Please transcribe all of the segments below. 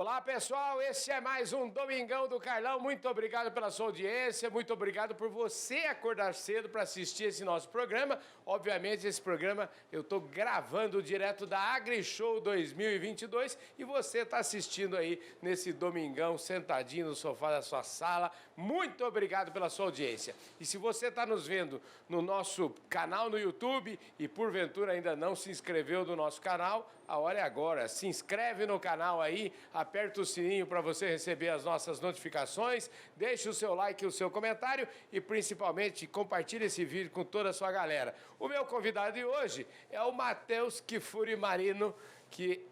Olá, pessoal, esse é mais um Domingão do Carlão. Muito obrigado pela sua audiência, muito obrigado por você acordar cedo para assistir esse nosso programa. Obviamente, esse programa eu estou gravando direto da AgriShow 2022 e você está assistindo aí nesse domingão, sentadinho no sofá da sua sala. Muito obrigado pela sua audiência. E se você está nos vendo no nosso canal no YouTube e porventura ainda não se inscreveu no nosso canal, a hora é agora. Se inscreve no canal aí, aperta o sininho para você receber as nossas notificações, deixe o seu like e o seu comentário e principalmente compartilhe esse vídeo com toda a sua galera. O meu convidado de hoje é o Matheus Kifuri Marino, que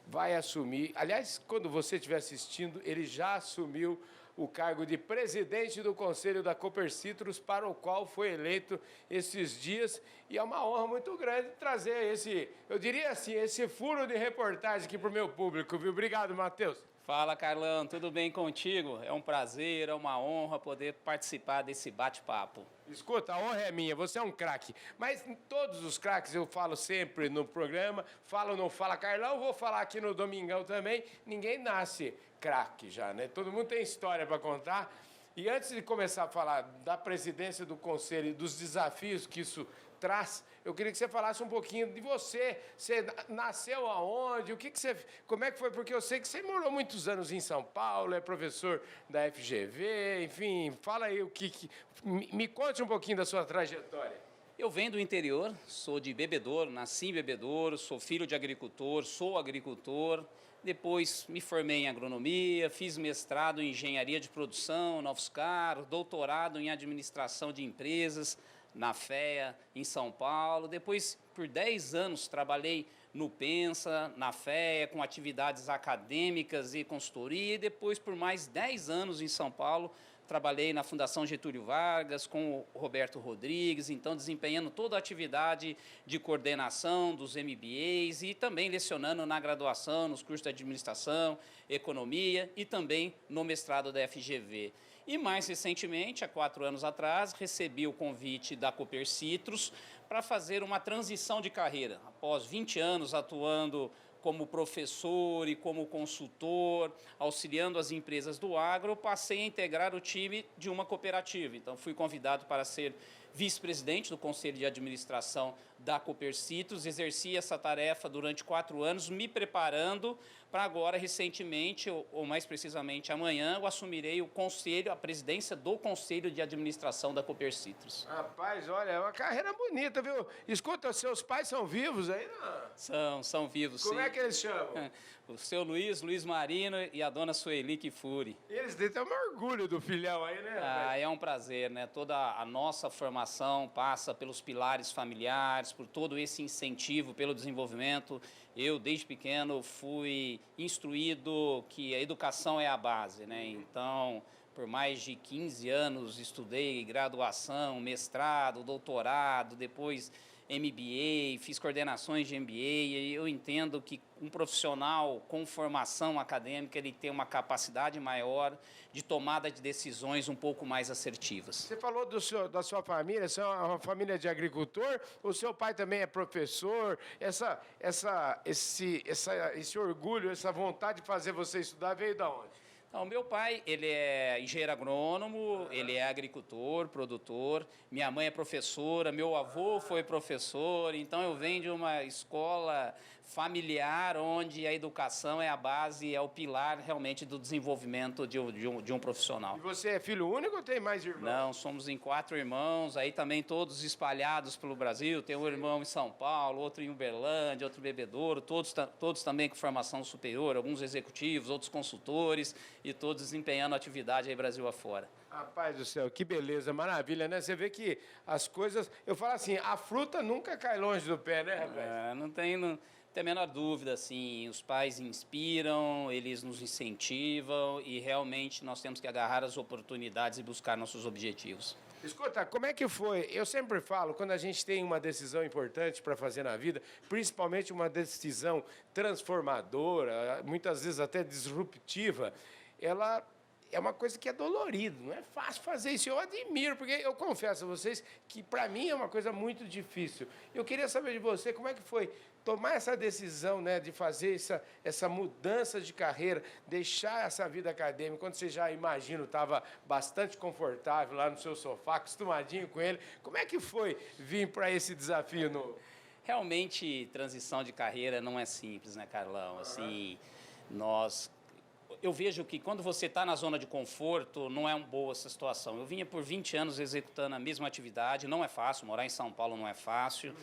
vai assumir, aliás, quando você estiver assistindo, ele já assumiu o cargo de presidente do Conselho da Copercitros, para o qual foi eleito esses dias, e é uma honra muito grande trazer esse, eu diria assim, esse furo de reportagem aqui para o meu público, viu? Obrigado, Matheus. Fala, Carlão, tudo bem contigo? É um prazer, é uma honra poder participar desse bate-papo. Escuta, a honra é minha, você é um craque. Mas todos os craques eu falo sempre no programa, falo no Fala Carlão, vou falar aqui no Domingão também. Ninguém nasce craque já, né? Todo mundo tem história para contar. E antes de começar a falar da presidência do Conselho e dos desafios que isso traz, eu queria que você falasse um pouquinho de você. Você nasceu aonde? O que você, como é que foi? Porque eu sei que você morou muitos anos em São Paulo, é professor da FGV, enfim, fala aí me conte um pouquinho da sua trajetória. Eu venho do interior, sou de Bebedouro, nasci em Bebedouro, sou filho de agricultor, sou agricultor. Depois me formei em agronomia, fiz mestrado em engenharia de produção na UFSCar, doutorado em administração de empresas na FEA, em São Paulo. Depois, por 10 anos, trabalhei no Pensa, na FEA, com atividades acadêmicas e consultoria. E depois, por mais 10 anos em São Paulo, trabalhei na Fundação Getúlio Vargas com o Roberto Rodrigues, então desempenhando toda a atividade de coordenação dos MBAs e também lecionando na graduação, nos cursos de administração, economia e também no mestrado da FGV. E mais recentemente, há 4 anos atrás, recebi o convite da Copercitros para fazer uma transição de carreira. Após 20 anos atuando como professor e como consultor, auxiliando as empresas do agro, eu passei a integrar o time de uma cooperativa. Então, fui convidado para ser vice-presidente do Conselho de Administração da Copercitros, exerci essa tarefa durante 4 anos, me preparando para agora, recentemente, ou mais precisamente amanhã, eu assumirei o conselho, a presidência do Conselho de Administração da Copercitros. Rapaz, olha, é uma carreira bonita, viu? Escuta, seus pais são vivos aí? Não? São vivos, Como sim. é que eles chamam? O seu Luiz Marino e a dona Sueli Kifuri. Eles têm um orgulho do filhão aí, né? É um prazer, né? Toda a nossa formação passa pelos pilares familiares, por todo esse incentivo pelo desenvolvimento. Eu, desde pequeno, fui instruído que a educação é a base, né? Então, por mais de 15 anos, estudei graduação, mestrado, doutorado, depois MBA, fiz coordenações de MBA, e eu entendo que um profissional com formação acadêmica, ele tem uma capacidade maior de tomada de decisões um pouco mais assertivas. Você falou da sua família, você é uma família de agricultor, o seu pai também é professor, esse orgulho, essa vontade de fazer você estudar veio de onde? Então, meu pai, ele é engenheiro agrônomo, ele é agricultor, produtor, minha mãe é professora, meu avô foi professor, então eu venho de uma escola familiar onde a educação é a base, é o pilar realmente do desenvolvimento de um profissional. E você é filho único ou tem mais irmãos? Não, somos em 4 irmãos, aí também todos espalhados pelo Brasil, tem um irmão em São Paulo, outro em Uberlândia, outro em Bebedouro, todos também com formação superior, alguns executivos, outros consultores, e todos desempenhando atividade aí Brasil afora. Rapaz do céu, que beleza, maravilha, né? Você vê que as coisas... Eu falo assim, a fruta nunca cai longe do pé, né, rapaz? Não tem a menor dúvida, assim, os pais inspiram, eles nos incentivam e realmente nós temos que agarrar as oportunidades e buscar nossos objetivos. Escuta, como é que foi? Eu sempre falo, quando a gente tem uma decisão importante para fazer na vida, principalmente uma decisão transformadora, muitas vezes até disruptiva, ela é uma coisa que é dolorido, não é fácil fazer isso. Eu admiro, porque eu confesso a vocês que para mim é uma coisa muito difícil. Eu queria saber de você como é que foi tomar essa decisão, né, de fazer essa mudança de carreira, deixar essa vida acadêmica, quando você já, imagino, estava bastante confortável lá no seu sofá, acostumadinho com ele. Como é que foi vir para esse desafio novo? Realmente, transição de carreira não é simples, né, Carlão? Assim, eu vejo que quando você está na zona de conforto, não é uma boa essa situação. Eu vinha por 20 anos executando a mesma atividade, não é fácil, morar em São Paulo não é fácil.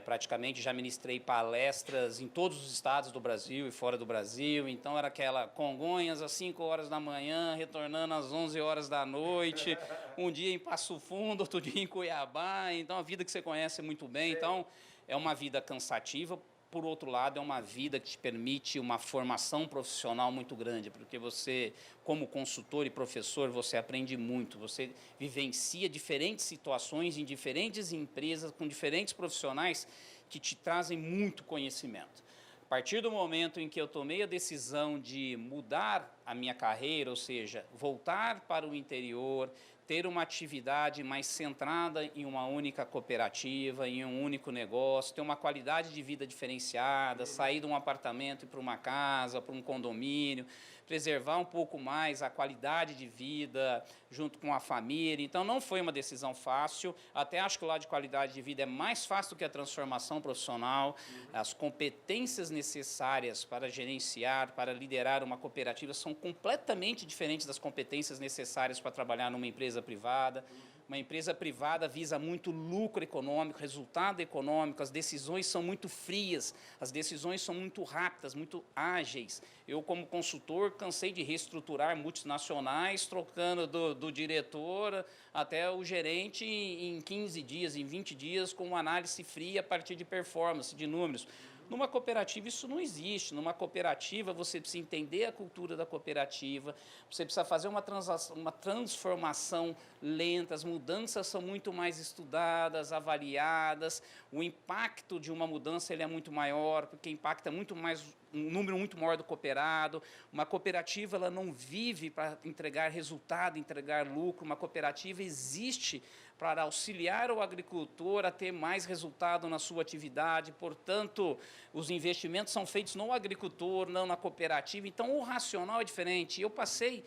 Praticamente já ministrei palestras em todos os estados do Brasil e fora do Brasil, então era aquela Congonhas às 5 horas da manhã, retornando às 11 horas da noite, um dia em Passo Fundo, outro dia em Cuiabá, então a vida que você conhece muito bem, então é uma vida cansativa. Por outro lado, é uma vida que te permite uma formação profissional muito grande, porque você, como consultor e professor, você aprende muito, você vivencia diferentes situações em diferentes empresas, com diferentes profissionais que te trazem muito conhecimento. A partir do momento em que eu tomei a decisão de mudar a minha carreira, ou seja, voltar para o interior, ter uma atividade mais centrada em uma única cooperativa, em um único negócio, ter uma qualidade de vida diferenciada, sair de um apartamento e para uma casa, para um condomínio, preservar um pouco mais a qualidade de vida junto com a família. Então, não foi uma decisão fácil. Até acho que o lado de qualidade de vida é mais fácil do que a transformação profissional. As competências necessárias para gerenciar, para liderar uma cooperativa são completamente diferentes das competências necessárias para trabalhar numa empresa privada. Uma empresa privada visa muito lucro econômico, resultado econômico, as decisões são muito frias, as decisões são muito rápidas, muito ágeis. Eu, como consultor, cansei de reestruturar multinacionais, trocando do diretor até o gerente em 15 dias, em 20 dias, com uma análise fria a partir de performance, de números. Numa cooperativa isso não existe. Numa cooperativa você precisa entender a cultura da cooperativa, você precisa fazer uma transformação lenta, as mudanças são muito mais estudadas, avaliadas, o impacto de uma mudança ele é muito maior, porque impacta muito mais um número muito maior do cooperado. Uma cooperativa ela não vive para entregar resultado, entregar lucro, uma cooperativa existe para auxiliar o agricultor a ter mais resultado na sua atividade, portanto, os investimentos são feitos no agricultor, não na cooperativa, então o racional é diferente. Eu passei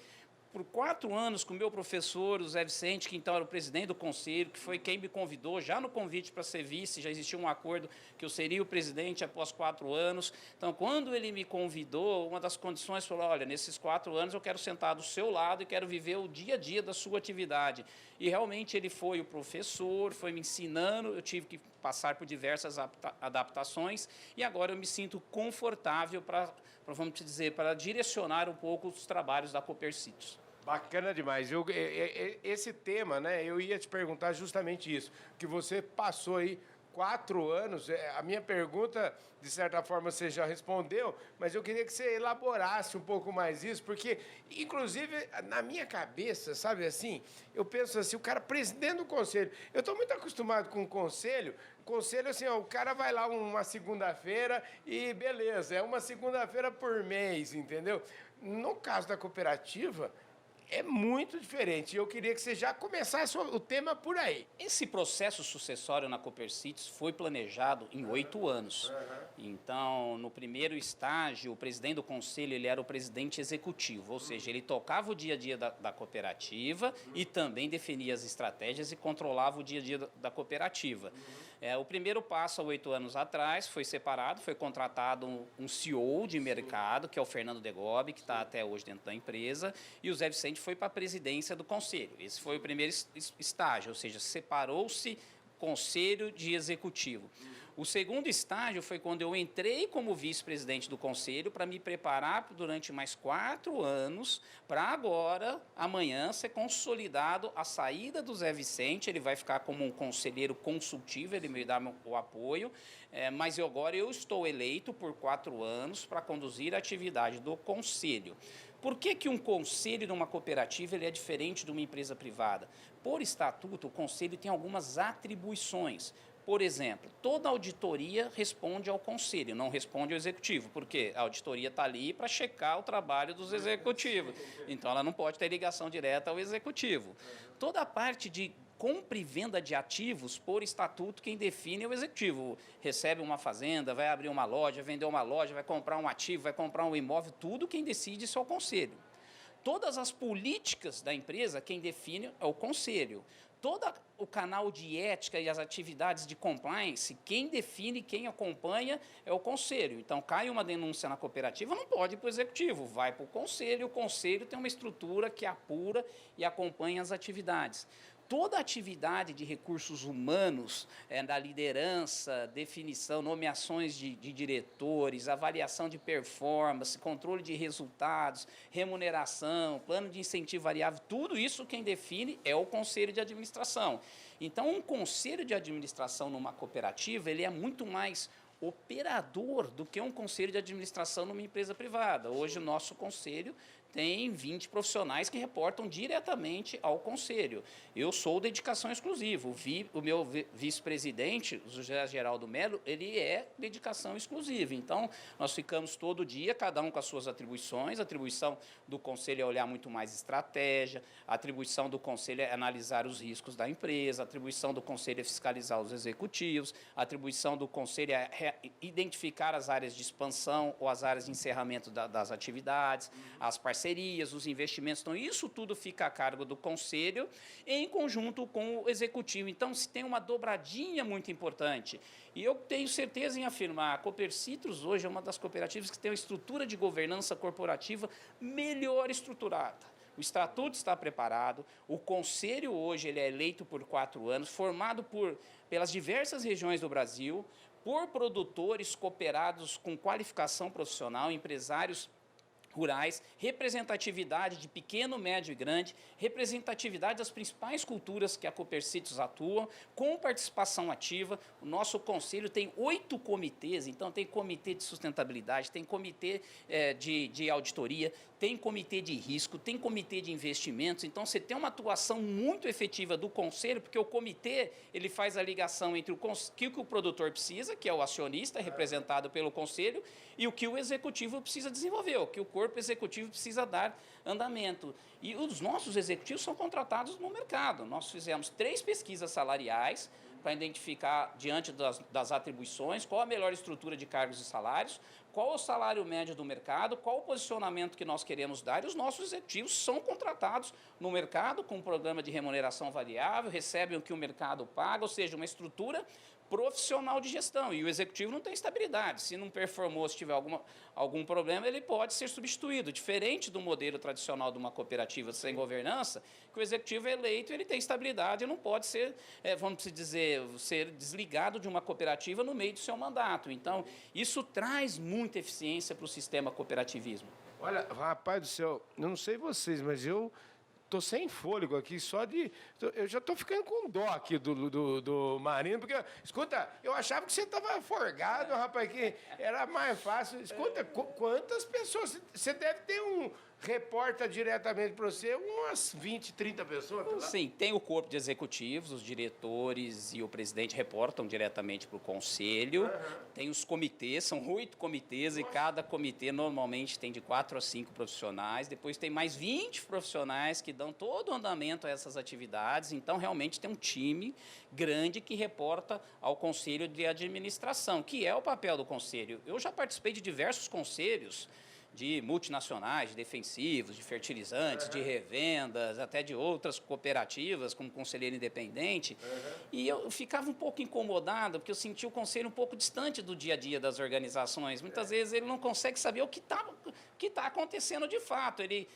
por 4 anos com o meu professor, o Zé Vicente, que então era o presidente do conselho, que foi quem me convidou, já no convite para ser vice, já existia um acordo que eu seria o presidente após 4 anos. Então, quando ele me convidou, uma das condições foi, olha, nesses 4 anos eu quero sentar do seu lado e quero viver o dia a dia da sua atividade. E realmente ele foi o professor, foi me ensinando, eu tive que passar por diversas adaptações e agora eu me sinto confortável vamos dizer, para direcionar um pouco os trabalhos da Copercitos. Bacana demais. Esse tema, né, eu ia te perguntar justamente isso, que você passou aí 4 anos, a minha pergunta, de certa forma, você já respondeu, mas eu queria que você elaborasse um pouco mais isso, porque, inclusive, na minha cabeça, sabe assim, eu penso assim, o cara presidente do conselho, eu estou muito acostumado com o conselho, assim, ó, o cara vai lá uma segunda-feira e beleza, é uma segunda-feira por mês, entendeu? No caso da cooperativa, é muito diferente. E eu queria que você já começasse o tema por aí. Esse processo sucessório na Copercitos foi planejado em 8 anos. Então, no primeiro estágio, o presidente do conselho ele era o presidente executivo, ou seja, ele tocava o dia a dia da cooperativa e também definia as estratégias e controlava o dia a dia da cooperativa. O primeiro passo, há 8 anos atrás, foi separado, foi contratado um CEO de mercado, que é o Fernando Degobi, que está até hoje dentro da empresa, e o Zé Vicente foi para a presidência do conselho. Esse foi o primeiro estágio, ou seja, separou-se conselho de executivo. O segundo estágio foi quando eu entrei como vice-presidente do conselho para me preparar durante mais 4 anos para agora, amanhã, ser consolidado a saída do Zé Vicente. Ele vai ficar como um conselheiro consultivo, ele me dá o apoio, mas agora eu estou eleito por 4 anos para conduzir a atividade do conselho. Por que um conselho de uma cooperativa ele é diferente de uma empresa privada? Por estatuto, o conselho tem algumas atribuições. Por exemplo, toda auditoria responde ao conselho, não responde ao executivo, porque a auditoria está ali para checar o trabalho dos executivos. Então, ela não pode ter ligação direta ao executivo. Toda a parte de compra e venda de ativos, por estatuto, quem define é o executivo. Recebe uma fazenda, vai abrir uma loja, vender uma loja, vai comprar um ativo, vai comprar um imóvel, tudo quem decide isso é o conselho. Todas as políticas da empresa, quem define é o conselho. Todo o canal de ética e as atividades de compliance, quem define, quem acompanha é o conselho. Então, cai uma denúncia na cooperativa, não pode ir para o executivo, vai para o conselho tem uma estrutura que apura e acompanha as atividades. Toda atividade de recursos humanos, da liderança, definição, nomeações de diretores, avaliação de performance, controle de resultados, remuneração, plano de incentivo variável, tudo isso quem define é o conselho de administração. Então, um conselho de administração numa cooperativa, ele é muito mais operador do que um conselho de administração numa empresa privada. Hoje, o nosso conselho tem 20 profissionais que reportam diretamente ao conselho. Eu sou dedicação exclusiva. O meu vice-presidente, o José Geraldo Melo, ele é dedicação exclusiva. Então, nós ficamos todo dia, cada um com as suas atribuições. A atribuição do conselho é olhar muito mais estratégia, a atribuição do conselho é analisar os riscos da empresa, a atribuição do conselho é fiscalizar os executivos, a atribuição do conselho é identificar as áreas de expansão ou as áreas de encerramento das atividades, as parcerias, os investimentos. Então, isso tudo fica a cargo do conselho em conjunto com o executivo. Então, se tem uma dobradinha muito importante. E eu tenho certeza em afirmar, a Copercitros hoje é uma das cooperativas que tem uma estrutura de governança corporativa melhor estruturada. O estatuto está preparado, o conselho hoje ele é eleito por 4 anos, formado pelas diversas regiões do Brasil, por produtores cooperados com qualificação profissional, empresários rurais, representatividade de pequeno, médio e grande, representatividade das principais culturas que a Copercitros atua, com participação ativa. O nosso conselho tem 8 comitês, então tem comitê de sustentabilidade, tem comitê de auditoria, tem comitê de risco, tem comitê de investimentos. Então, você tem uma atuação muito efetiva do conselho, porque o comitê ele faz a ligação entre o que o produtor precisa, que é o acionista, representado pelo conselho, e o que o executivo precisa desenvolver, o que o corpo executivo precisa dar andamento. E os nossos executivos são contratados no mercado. Nós fizemos 3 pesquisas salariais para identificar, diante das atribuições, qual a melhor estrutura de cargos e salários, qual o salário médio do mercado, qual o posicionamento que nós queremos dar, e os nossos executivos são contratados no mercado com um programa de remuneração variável, recebem o que o mercado paga, ou seja, uma estrutura profissional de gestão, e o executivo não tem estabilidade. Se não performou, se tiver algum problema, ele pode ser substituído, diferente do modelo tradicional de uma cooperativa sem governança, que o executivo é eleito, ele tem estabilidade e não pode ser, vamos dizer, ser desligado de uma cooperativa no meio do seu mandato. Então, isso traz muita eficiência para o sistema cooperativismo. Olha, rapaz do céu, eu não sei vocês, mas eu tô sem fôlego aqui, eu já tô ficando com dó aqui do Marino, porque, escuta, eu achava que você estava forgado, rapaz, que era mais fácil. Escuta, quantas pessoas, você deve ter reporta diretamente para você umas 20, 30 pessoas? Sim, tem o corpo de executivos, os diretores e o presidente reportam diretamente para o conselho. Uhum. Tem os comitês, são 8 comitês. Nossa. E cada comitê normalmente tem de 4 a 5 profissionais. Depois tem mais 20 profissionais que dão todo o andamento a essas atividades. Então, realmente tem um time grande que reporta ao conselho de administração, que é o papel do conselho. Eu já participei de diversos conselhos de multinacionais, de defensivos, de fertilizantes, de revendas, até de outras cooperativas, como conselheiro independente. E eu ficava um pouco incomodado, porque eu sentia o conselho um pouco distante do dia a dia das organizações. Muitas vezes ele não consegue saber o que tá acontecendo de fato. Ele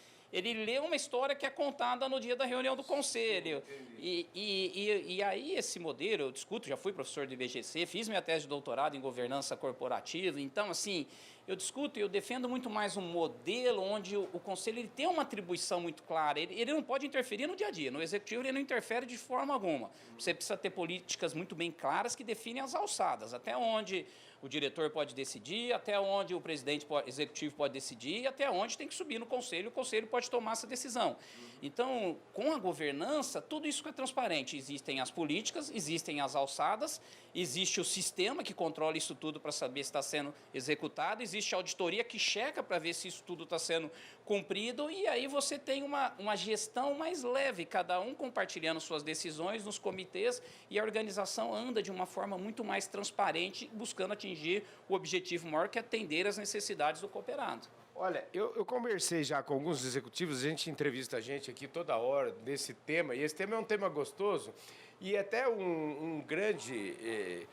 lê uma história que é contada no dia da reunião do conselho. E aí esse modelo, eu discuto, já fui professor do IBGC, fiz minha tese de doutorado em governança corporativa, então, assim, eu discuto e eu defendo muito mais um modelo onde o conselho ele tem uma atribuição muito clara, ele não pode interferir no dia a dia, no executivo ele não interfere de forma alguma. Você precisa ter políticas muito bem claras que definem as alçadas, até onde o diretor pode decidir, até onde o presidente executivo pode decidir, e até onde tem que subir no conselho, o conselho pode tomar essa decisão. Então, com a governança, tudo isso é transparente. Existem as políticas, existem as alçadas, existe o sistema que controla isso tudo para saber se está sendo executado, existe a auditoria que checa para ver se isso tudo está sendo cumprido, e aí você tem uma gestão mais leve, cada um compartilhando suas decisões nos comitês, e a organização anda de uma forma muito mais transparente, buscando atingir o objetivo maior, que é atender às necessidades do cooperado. Olha, eu conversei já com alguns executivos, a gente entrevista a gente aqui toda hora desse tema, e esse tema é um tema gostoso, e até um grande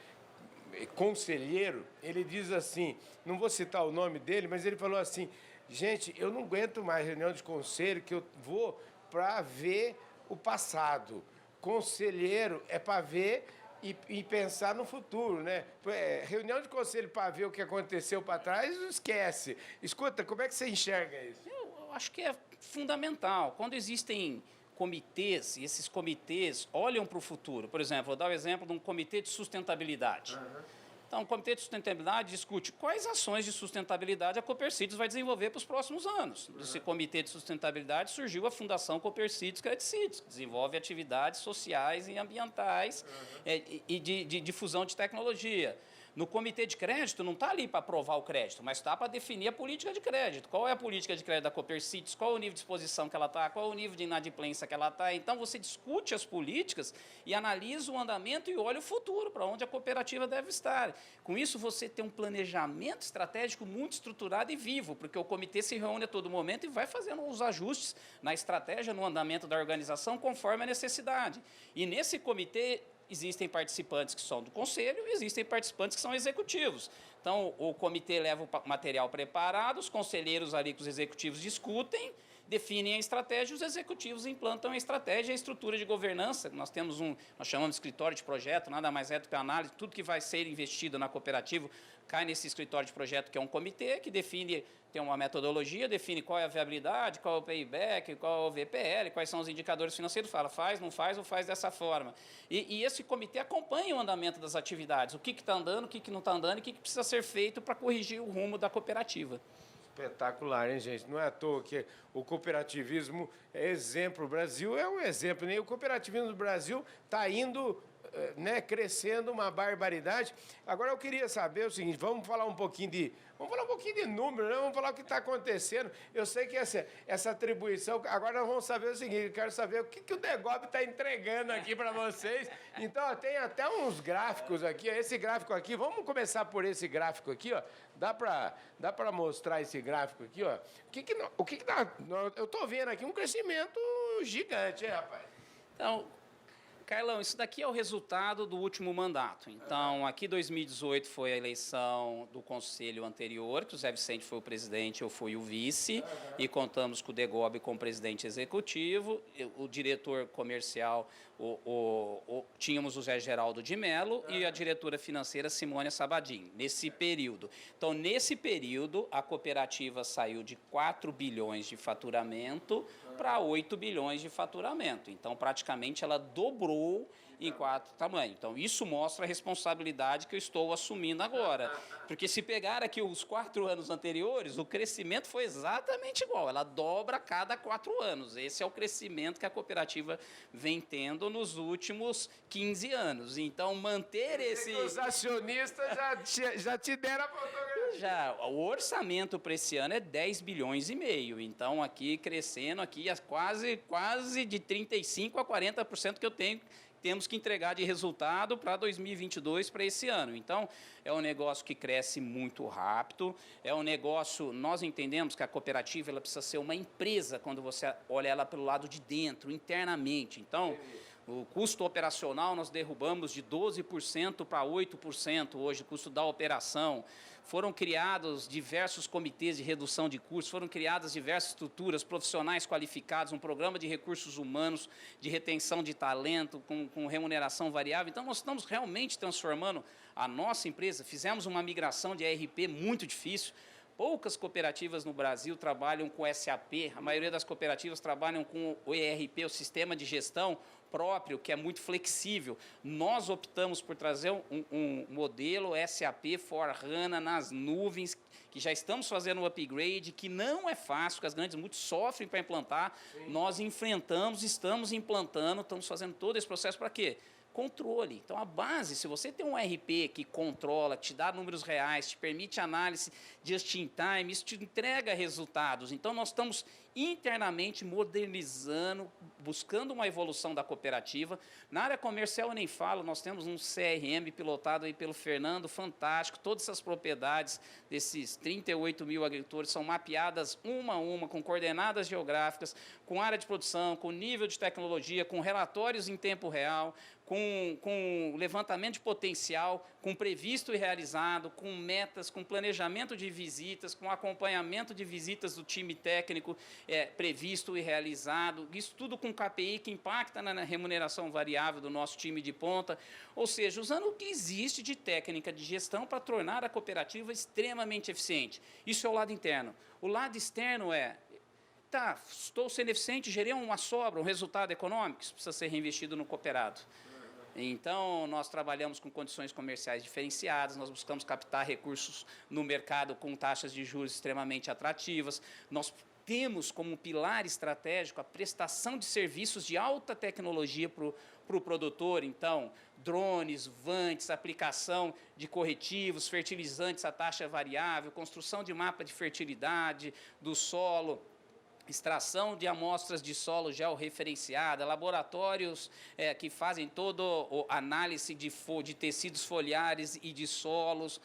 conselheiro, ele diz assim, não vou citar o nome dele, mas ele falou assim, gente, eu não aguento mais reunião de conselho, que eu vou para ver o passado. Conselheiro é para ver e pensar no futuro, né? Reunião de conselho para ver o que aconteceu para trás, esquece. Escuta, como é que você enxerga isso? Eu acho que é fundamental. Quando existem comitês, e esses comitês olham para o futuro, por exemplo, vou dar o exemplo de um comitê de sustentabilidade. Então, o Comitê de Sustentabilidade discute quais ações de sustentabilidade a Copercidos vai desenvolver para os próximos anos. Desse Comitê de Sustentabilidade surgiu a Fundação Copercidos Credicidos, que desenvolve atividades sociais e ambientais e de difusão de tecnologia. No Comitê de Crédito, não está ali para aprovar o crédito, mas está para definir a política de crédito. Qual é a política de crédito da Copercidos, qual é o nível de exposição que ela está, qual é o nível de inadimplência que ela está. Então, você discute as políticas e analisa o andamento e olha o futuro, para onde a cooperativa deve estar. Com isso, você tem um planejamento estratégico muito estruturado e vivo, porque o comitê se reúne a todo momento e vai fazendo os ajustes na estratégia, no andamento da organização, conforme a necessidade. E nesse comitê, existem participantes que são do conselho e existem participantes que são executivos. Então, o comitê leva o material preparado, os conselheiros ali com os executivos discutem, definem a estratégia, os executivos implantam a estratégia e a estrutura de governança. Nós temos nós chamamos de escritório de projeto, nada mais é do que a análise, tudo que vai ser investido na cooperativa cai nesse escritório de projeto, que é um comitê que define, tem uma metodologia, define qual é a viabilidade, qual é o payback, qual é o VPL, quais são os indicadores financeiros, fala faz, não faz ou faz dessa forma. E esse comitê acompanha o andamento das atividades, o que está andando, o que não está andando e o que precisa ser feito para corrigir o rumo da cooperativa. Espetacular, hein, gente? Não é à toa que o cooperativismo é exemplo. O Brasil é um exemplo, né? O cooperativismo do Brasil está indo, crescendo uma barbaridade. Agora eu queria saber o seguinte, vamos falar um pouquinho de número, né? Vamos falar o que está acontecendo. Eu sei que essa atribuição, agora nós vamos saber o seguinte, eu quero saber o que o Degob está entregando aqui para vocês. Então, tem até uns gráficos aqui, ó. Esse gráfico aqui, vamos começar por esse gráfico aqui, ó. Dá para mostrar esse gráfico aqui, ó. O que dá? Eu estou vendo aqui um crescimento gigante, hein, rapaz? Então, Carlão, isso daqui é o resultado do último mandato. Então, aqui 2018 foi a eleição do conselho anterior, que o Zé Vicente foi o presidente, eu fui o vice, e contamos com o Degob como presidente executivo, o diretor comercial, tínhamos o Zé Geraldo de Mello e a diretora financeira Simônia Sabadim, nesse período. Então, nesse período, a cooperativa saiu de 4 bilhões de faturamento para 8 bilhões de faturamento. Então, praticamente, ela dobrou em 4 tamanhos. Então, isso mostra a responsabilidade que eu estou assumindo agora. Porque se pegar aqui os 4 anos anteriores, o crescimento foi exatamente igual. Ela dobra a cada 4 anos. Esse é o crescimento que a cooperativa vem tendo nos últimos 15 anos. Então, manter esse... Os acionistas já te deram a fotografia. Já, o orçamento para esse ano é 10 bilhões e meio. Então, aqui crescendo, aqui quase de 35% a 40% que temos que entregar de resultado para 2022, para esse ano. Então, é um negócio que cresce muito rápido, é um negócio, nós entendemos que a cooperativa ela precisa ser uma empresa quando você olha ela pelo lado de dentro, internamente. Então, o custo operacional nós derrubamos de 12% para 8% hoje, o custo da operação. Foram criados diversos comitês de redução de custos, foram criadas diversas estruturas, profissionais qualificados, um programa de recursos humanos, de retenção de talento, com remuneração variável. Então, nós estamos realmente transformando a nossa empresa. Fizemos uma migração de ERP muito difícil. Poucas cooperativas no Brasil trabalham com SAP, a maioria das cooperativas trabalham com o ERP, o Sistema de Gestão próprio, que é muito flexível. Nós optamos por trazer um modelo SAP S/4HANA nas nuvens, que já estamos fazendo um upgrade, que não é fácil, que as grandes muitos sofrem para implantar. Sim. Nós enfrentamos, estamos implantando, estamos fazendo todo esse processo para quê? Controle. Então, a base, se você tem um RP que controla, que te dá números reais, te permite análise just in time, isso te entrega resultados. Então, nós estamos internamente modernizando, buscando uma evolução da cooperativa. Na área comercial, eu nem falo, nós temos um CRM pilotado aí pelo Fernando, fantástico. Todas essas propriedades desses 38 mil agricultores são mapeadas uma a uma, com coordenadas geográficas, com área de produção, com nível de tecnologia, com relatórios em tempo real, com levantamento de potencial, com previsto e realizado, com metas, com planejamento de visitas, com acompanhamento de visitas do time técnico previsto e realizado, isso tudo com KPI que impacta na remuneração variável do nosso time de ponta, ou seja, usando o que existe de técnica de gestão para tornar a cooperativa extremamente eficiente. Isso é o lado interno. O lado externo estou sendo eficiente, gerei uma sobra, um resultado econômico, isso precisa ser reinvestido no cooperado. Então, nós trabalhamos com condições comerciais diferenciadas, nós buscamos captar recursos no mercado com taxas de juros extremamente atrativas, nós temos como pilar estratégico a prestação de serviços de alta tecnologia para o produtor, então, drones, vantes, aplicação de corretivos, fertilizantes a taxa variável, construção de mapa de fertilidade do solo, extração de amostras de solo georreferenciada, laboratórios que fazem toda a análise de tecidos foliares e de solos,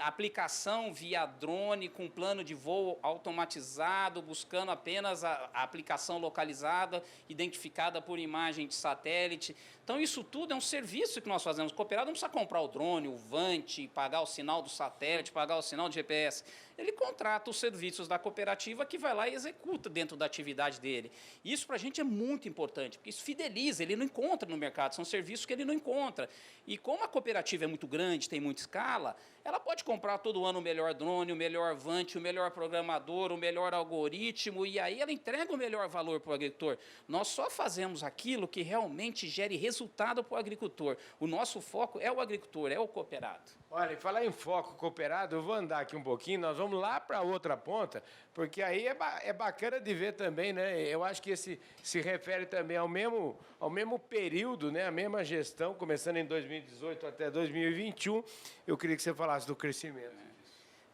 aplicação via drone com plano de voo automatizado, buscando apenas a aplicação localizada, identificada por imagem de satélite. Então, isso tudo é um serviço que nós fazemos. O cooperado não precisa comprar o drone, o vante, pagar o sinal do satélite, pagar o sinal de GPS. Ele contrata os serviços da cooperativa que vai lá e executa dentro da atividade dele. Isso para a gente é muito importante, porque isso fideliza, ele não encontra no mercado, são serviços que ele não encontra. E como a cooperativa é muito grande, tem muita escala, ela pode comprar todo ano o melhor drone, o melhor vante, o melhor programador, o melhor algoritmo, e aí ela entrega o melhor valor para o agricultor. Nós só fazemos aquilo que realmente gere resultado para o agricultor. O nosso foco é o agricultor, é o cooperado. Olha, e falar em foco cooperado, eu vou andar aqui um pouquinho, nós vamos lá para a outra ponta, porque aí é bacana de ver também, né? Eu acho que esse se refere também ao mesmo período, né? A mesma gestão, começando em 2018 até 2021. Eu queria que você falasse do crescimento.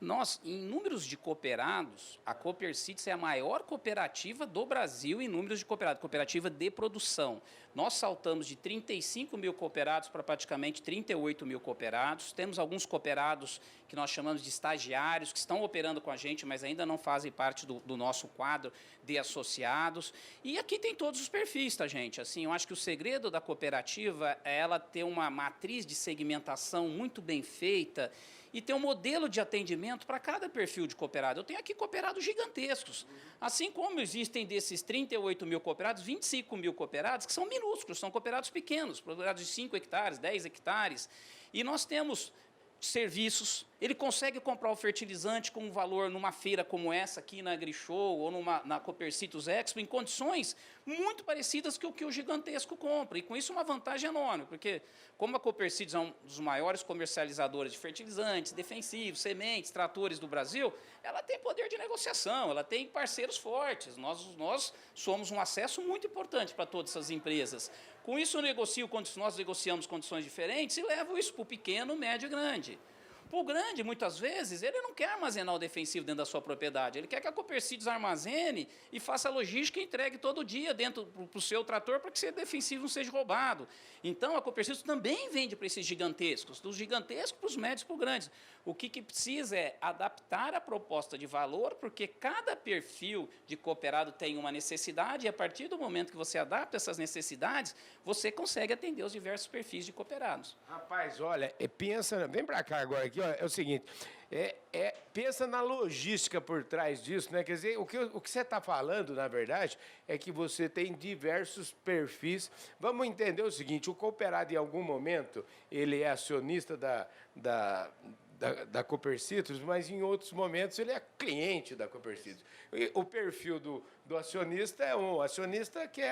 Nós, em números de cooperados, a Copercites é a maior cooperativa do Brasil em números de cooperados, cooperativa de produção. Nós saltamos de 35 mil cooperados para praticamente 38 mil cooperados. Temos alguns cooperados que nós chamamos de estagiários, que estão operando com a gente, mas ainda não fazem parte do nosso quadro de associados. E aqui tem todos os perfis, tá, gente? Assim, eu acho que o segredo da cooperativa é ela ter uma matriz de segmentação muito bem feita e ter um modelo de atendimento para cada perfil de cooperado. Eu tenho aqui cooperados gigantescos. Assim como existem desses 38 mil cooperados, 25 mil cooperados, que são minúsculos, são cooperados pequenos, cooperados de 5 hectares, 10 hectares. E nós temos serviços, ele consegue comprar o fertilizante com um valor numa feira como essa aqui na AgriShow ou na Copercitos Expo, em condições muito parecidas que o que o gigantesco compra. E com isso uma vantagem enorme, porque como a Copercitos é um dos maiores comercializadores de fertilizantes, defensivos, sementes, tratores do Brasil, ela tem poder de negociação, ela tem parceiros fortes. Nós somos um acesso muito importante para todas essas empresas. Com isso, nós negociamos condições diferentes e levo isso para o pequeno, médio e grande. Para o grande, muitas vezes, ele não quer armazenar o defensivo dentro da sua propriedade, ele quer que a Copercites armazene e faça a logística e entregue todo dia dentro para o seu trator para que esse defensivo não seja roubado. Então, a Copercites também vende para esses gigantescos, dos gigantescos para os médios e para os grandes. O que precisa é adaptar a proposta de valor, porque cada perfil de cooperado tem uma necessidade e, a partir do momento que você adapta essas necessidades, você consegue atender os diversos perfis de cooperados. Rapaz, olha, pensa, vem para cá agora aqui, ó, é o seguinte, pensa na logística por trás disso, né? Quer dizer, o que você está falando, na verdade, é que você tem diversos perfis. Vamos entender o seguinte, o cooperado, em algum momento, ele é acionista da da Copercitrus, mas em outros momentos ele é cliente da Copercitrus. E o perfil do acionista é um acionista que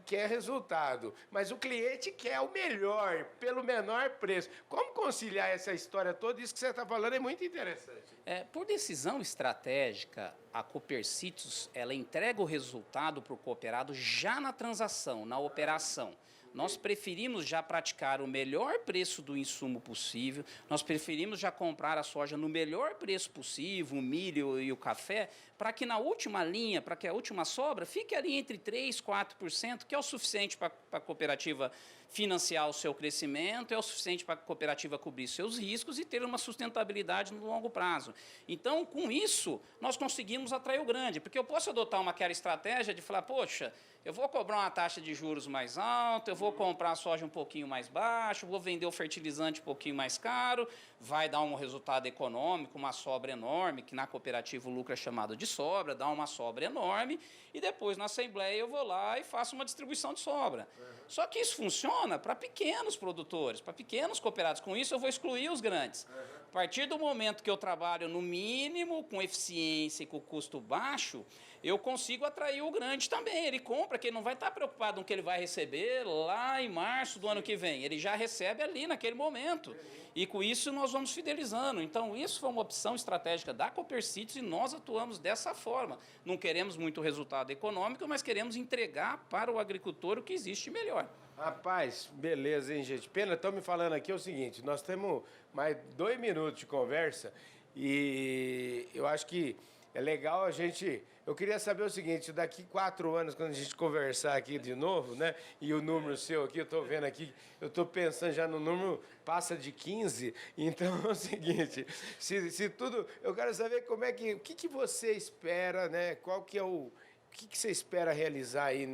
quer resultado, mas o cliente quer o melhor, pelo menor preço. Como conciliar essa história toda? Isso que você está falando é muito interessante. Por decisão estratégica, a Copercitrus, ela entrega o resultado para o cooperado já na transação, na operação. Nós preferimos já praticar o melhor preço do insumo possível, nós preferimos já comprar a soja no melhor preço possível, o milho e o café, para que na última linha, para que a última sobra, fique ali entre 3% e 4%, que é o suficiente para a cooperativa financiar o seu crescimento, é o suficiente para a cooperativa cobrir seus riscos e ter uma sustentabilidade no longo prazo. Então, com isso, nós conseguimos atrair o grande, porque eu posso adotar aquela estratégia de falar, poxa, eu vou cobrar uma taxa de juros mais alta, eu vou comprar a soja um pouquinho mais baixo, vou vender o fertilizante um pouquinho mais caro, vai dar um resultado econômico, uma sobra enorme, que na cooperativa o lucro é chamado de sobra, dá uma sobra enorme, e depois na assembleia eu vou lá e faço uma distribuição de sobra. Só que isso funciona para pequenos produtores, para pequenos cooperados. Com isso eu vou excluir os grandes. A partir do momento que eu trabalho no mínimo, com eficiência e com custo baixo, eu consigo atrair o grande também. Ele compra, que ele não vai estar preocupado com o que ele vai receber lá em março do ano que vem. Ele já recebe ali naquele momento. E com isso nós vamos fidelizando. Então isso foi uma opção estratégica da Copercitrus e nós atuamos dessa forma. Não queremos muito resultado econômico, mas queremos entregar para o agricultor o que existe melhor. Rapaz, beleza, hein, gente? Pena, estão me falando aqui é o seguinte, nós temos mais 2 minutos de conversa e eu acho que é legal a gente... Eu queria saber o seguinte, daqui 4 anos, quando a gente conversar aqui de novo, né? E o número seu aqui, eu estou vendo aqui, eu estou pensando já no número, passa de 15. Então é o seguinte, se tudo... Eu quero saber como é que... O que você espera, né? Qual que é o... O que você espera realizar aí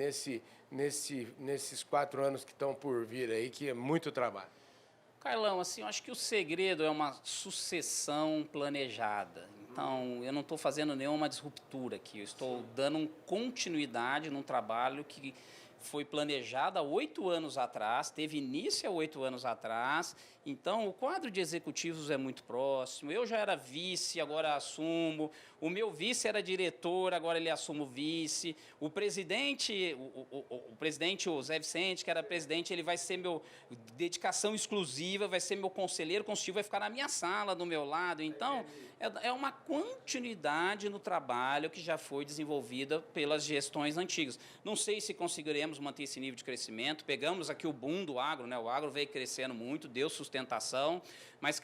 nesses 4 anos que estão por vir aí, que é muito trabalho? Carlão, assim, eu acho que o segredo é uma sucessão planejada. Então, eu não estou fazendo nenhuma disruptura aqui, eu estou dando continuidade num trabalho que foi planejado há 8 anos atrás, teve início há 8 anos atrás. Então, o quadro de executivos é muito próximo. Eu já era vice, agora assumo. O meu vice era diretor, agora ele assume o vice. O presidente, o presidente, o Zé Vicente, que era presidente, ele vai ser meu dedicação exclusiva, vai ser meu conselheiro consultivo, vai ficar na minha sala, do meu lado. Então, é uma continuidade no trabalho que já foi desenvolvida pelas gestões antigas. Não sei se conseguiremos manter esse nível de crescimento. Pegamos aqui o boom do agro, né? O agro veio crescendo muito, deu sustentação, mas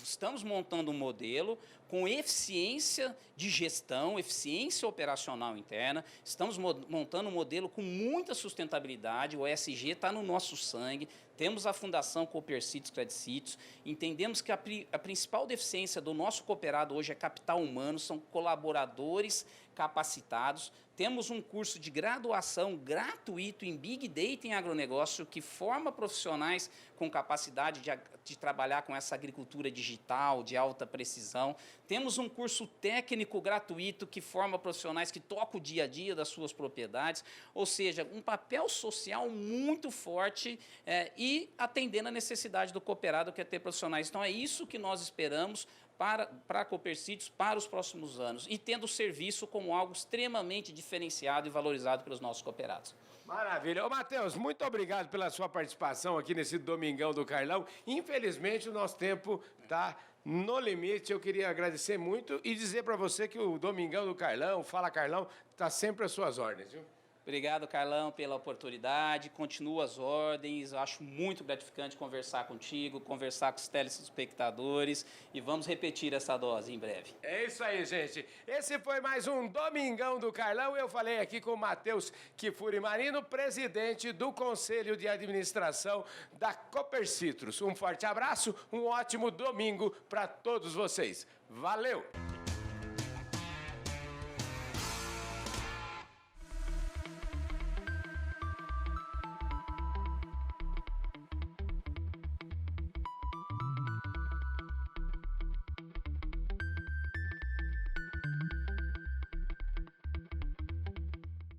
estamos montando um modelo com eficiência de gestão, eficiência operacional interna, estamos montando um modelo com muita sustentabilidade, o ESG está no nosso sangue, temos a Fundação Copercitrus Credicitrus, entendemos que a principal deficiência do nosso cooperado hoje é capital humano, são colaboradores capacitados. Temos um curso de graduação gratuito em Big Data em agronegócio que forma profissionais com capacidade de trabalhar com essa agricultura digital, de alta precisão. Temos um curso técnico gratuito que forma profissionais que tocam o dia a dia das suas propriedades, ou seja, um papel social muito forte e atendendo a necessidade do cooperado, que é ter profissionais. Então, é isso que nós esperamos para a Copercitrus para os próximos anos e tendo o serviço como algo extremamente diferenciado e valorizado pelos nossos cooperados. Maravilha. Ô, Matheus, muito obrigado pela sua participação aqui nesse Domingão do Carlão. Infelizmente, o nosso tempo está no limite. Eu queria agradecer muito e dizer para você que o Domingão do Carlão, Fala Carlão, está sempre às suas ordens, viu? Obrigado, Carlão, pela oportunidade. Continuo as ordens. Eu acho muito gratificante conversar contigo, conversar com os telespectadores e vamos repetir essa dose em breve. É isso aí, gente. Esse foi mais um Domingão do Carlão. Eu falei aqui com o Matheus Kifuri Marino, presidente do Conselho de Administração da Copercitrus. Um forte abraço, um ótimo domingo para todos vocês. Valeu!